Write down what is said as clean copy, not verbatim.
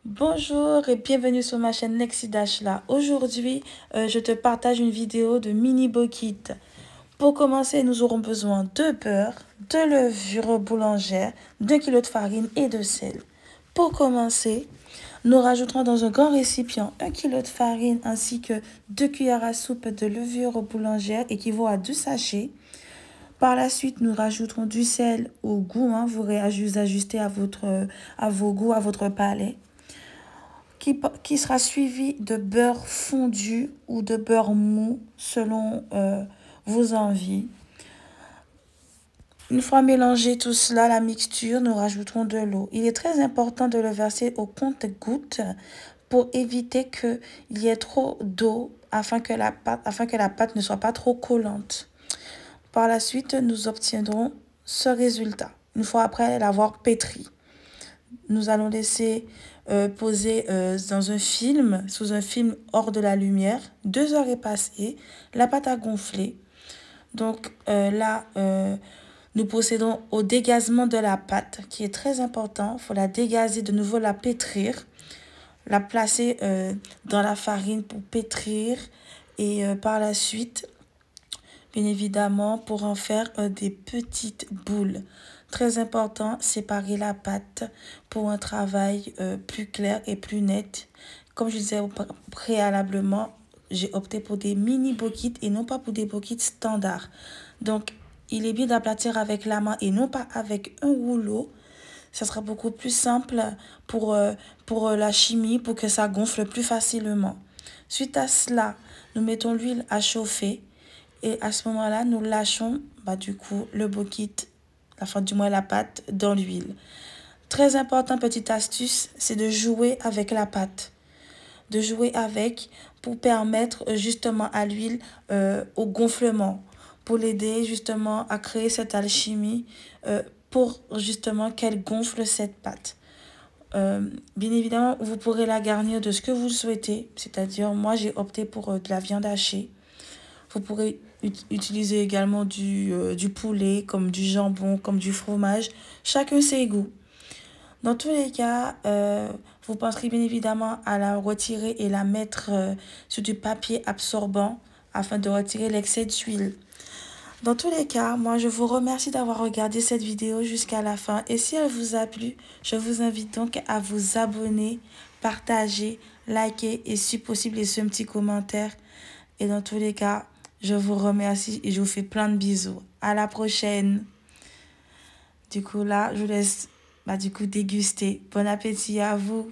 Bonjour et bienvenue sur ma chaîne Lexi Dashla. Aujourd'hui, je te partage une vidéo de mini bokit. Pour commencer, nous aurons besoin de beurre, de levure boulangère, d'1 kg de farine et de sel. Pour commencer, nous rajouterons dans un grand récipient 1 kg de farine ainsi que 2 cuillères à soupe de levure boulangère équivaut à 2 sachets. Par la suite, nous rajouterons du sel au goût. Vous pourrez ajuster à vos goûts, à votre palais. Qui sera suivi de beurre fondu ou de beurre mou selon vos envies. Une fois mélangé tout cela, la mixture, nous rajouterons de l'eau. Il est très important de le verser au compte-gouttes pour éviter qu'il y ait trop d'eau afin que la pâte ne soit pas trop collante. Par la suite, nous obtiendrons ce résultat. Une fois après l'avoir pétri, nous allons laisser poser dans un film, sous un film hors de la lumière. 2 heures est passée, la pâte a gonflé. Donc là, nous procédons au dégazement de la pâte, qui est très important. Il faut la dégazer, de nouveau la pétrir, la placer dans la farine pour pétrir. Et par la suite, bien évidemment, pour en faire des petites boules. Très important, séparer la pâte pour un travail plus clair et plus net. Comme je disais préalablement, j'ai opté pour des mini bokits et non pas pour des bokits standards. Donc, il est bien d'aplatir avec la main et non pas avec un rouleau. Ça sera beaucoup plus simple pour la chimie, pour que ça gonfle plus facilement. Suite à cela, nous mettons l'huile à chauffer. Et à ce moment-là, nous lâchons du coup le bokit, du moins la pâte, dans l'huile. Très important, petite astuce, c'est de jouer avec la pâte. De jouer avec pour permettre justement à l'huile au gonflement. Pour l'aider justement à créer cette alchimie pour justement qu'elle gonfle cette pâte. Bien évidemment, vous pourrez la garnir de ce que vous souhaitez. C'est-à-dire, moi, j'ai opté pour de la viande hachée. Vous pourrez utiliser également du poulet, comme du jambon, comme du fromage. Chacun ses goûts. Dans tous les cas, vous penserez bien évidemment à la retirer et la mettre sur du papier absorbant afin de retirer l'excès d'huile. Dans tous les cas, moi je vous remercie d'avoir regardé cette vidéo jusqu'à la fin. Et si elle vous a plu, je vous invite donc à vous abonner, partager, liker et si possible laisser un petit commentaire. Et dans tous les cas, je vous remercie et je vous fais plein de bisous. À la prochaine. Du coup, là, je vous laisse déguster. Bon appétit à vous.